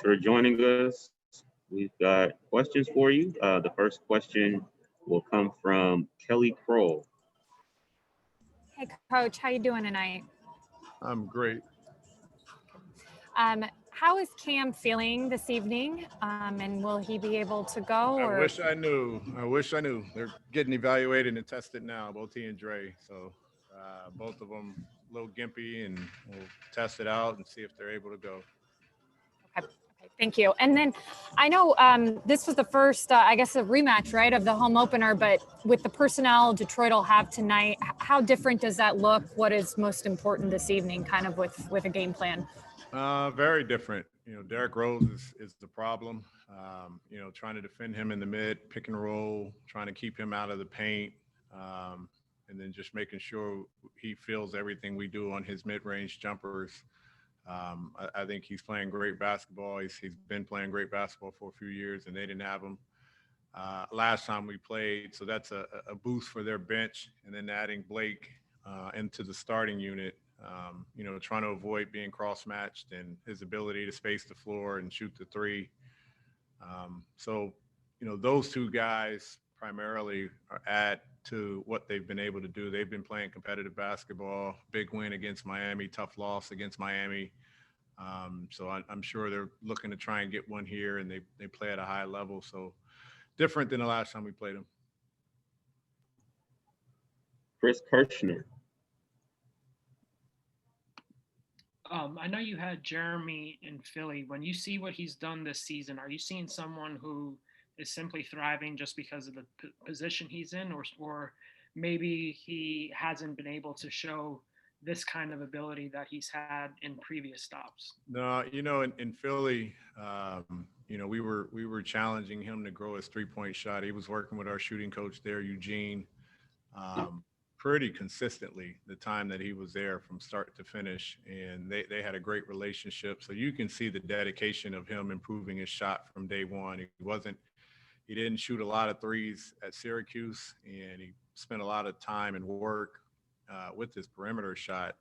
for joining us. We've got questions for you. The first question will come from Kelly Kroll. Hey, Coach, how you doing tonight? I'm great. How is Cam feeling this evening? And will he be able to go? I Or wish I knew. I wish I knew. They're getting evaluated and tested now, both he and Dre. So both of them a little gimpy, and we'll test it out and see if they're able to go. okay, thank you. And then I know this was the first, I guess, a rematch, right, of the home opener. But with the personnel Detroit will have tonight, how different does that look? What is most important this evening, kind of with a game plan? Very different. Derrick Rose is the problem. Trying to defend him in the mid, pick and roll, trying to keep him out of the paint, and then just making sure he feels everything we do on his mid-range jumpers. I think he's playing great basketball. He's been playing great basketball for a few years, and they didn't have him last time we played. So that's a boost for their bench. And then adding Blake into the starting unit, trying to avoid being cross-matched and his ability to space the floor and shoot the three. Those two guys primarily add to what they've been able to do. They've been playing competitive basketball, big win against Miami, tough loss against Miami. So I'm sure they're looking to try and get one here, and they play at a high level. So different than the last time we played them. Chris Kirschner. I know you had Jeremy in Philly. When you see what he's done this season, are you seeing someone who is simply thriving just because of the position he's in, or maybe he hasn't been able to show this kind of ability that he's had in previous stops? No, in Philly, we were challenging him to grow his three-point shot. He was working with our shooting coach there, Eugene, pretty consistently the time that he was there from start to finish, and they had a great relationship. So you can see the dedication of him improving his shot from day one. He didn't shoot a lot of threes at Syracuse, and he spent a lot of time and work with his perimeter shot.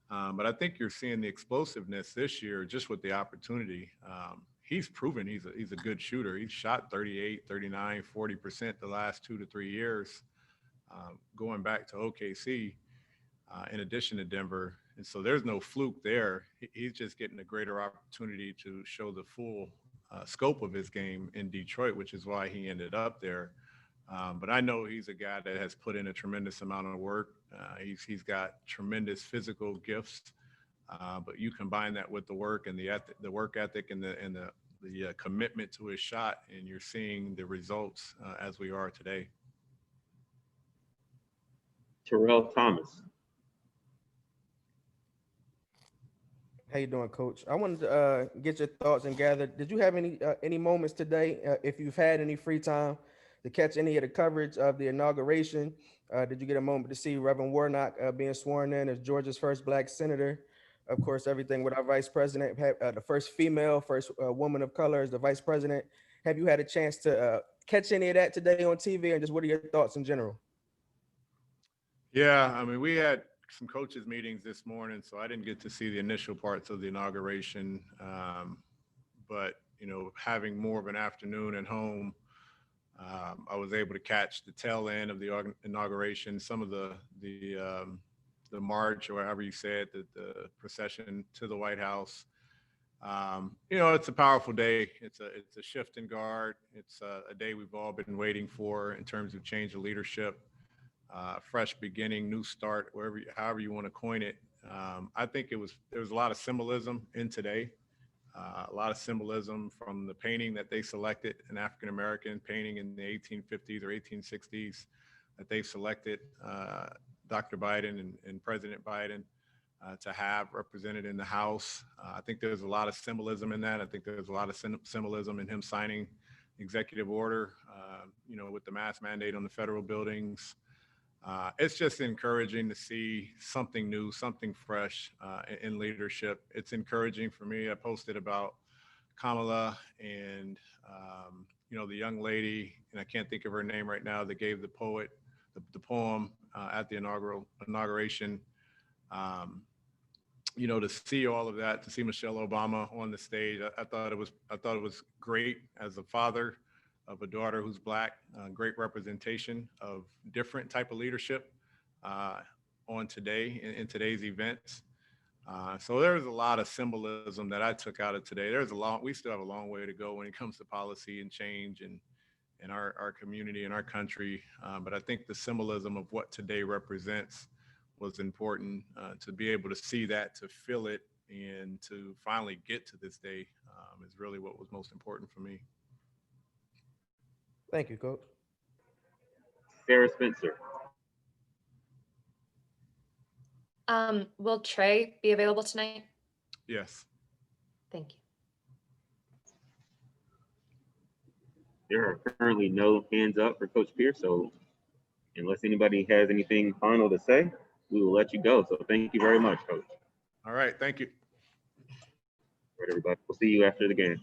But I think you're seeing the explosiveness this year just with the opportunity. He's proven he's a good shooter. He's shot 38, 39, 40% the last 2 to 3 years, going back to OKC, in addition to Denver. And so there's no fluke there. He's just getting a greater opportunity to show the full scope of his game in Detroit, which is why he ended up there. But I know he's a guy that has put in a tremendous amount of work. He's got tremendous physical gifts, but you combine that with the work and the work ethic and the commitment to his shot, and you're seeing the results as we are today. Terrell Thomas. How you doing, Coach? I wanted to get your thoughts and gather. Did you have any moments today, if you've had any free time, to catch any of the coverage of the inauguration? Did you get a moment to see Reverend Warnock being sworn in as Georgia's first Black senator? Of course, everything with our vice president, the first woman of color as the vice president. Have you had a chance to catch any of that today on TV, and just what are your thoughts in general? Yeah, I mean, we had some coaches meetings this morning, so I didn't get to see the initial parts of the inauguration. But, having more of an afternoon at home, I was able to catch the tail end of the inauguration, some of the march, or however you say it, the procession to the White House. It's a powerful day. It's a shift in guard. It's a day we've all been waiting for in terms of change of leadership. Fresh beginning, new start, however you want to coin it. I think there was a lot of symbolism in today, a lot of symbolism from the painting that they selected, an African-American painting in the 1850s or 1860s that they selected Dr. Biden and President Biden to have represented in the House. I think there's a lot of symbolism in that. I think there's a lot of symbolism in him signing executive order, with the mask mandate on the federal buildings. It's just encouraging to see something new, something fresh in leadership. It's encouraging for me. I posted about Kamala and, the young lady, and I can't think of her name right now, that gave the poem at the inauguration. you know, to see all of that, to see Michelle Obama on the stage, I thought it was great as a father of a daughter who's Black, great representation of different type of leadership on today in today's events. So there's a lot of symbolism that I took out of today. We still have a long way to go when it comes to policy and change and in our community and our country. But I think the symbolism of what today represents was important to be able to see that, to feel it, and to finally get to this day is really what was most important for me. Thank you, Coach. Sarah Spencer. Will Trey be available tonight? Yes. Thank you. There are currently no hands up for Coach Pierce, so unless anybody has anything final to say, we will let you go. So thank you very much, Coach. All right. Thank you. All right, everybody. We'll see you after the game.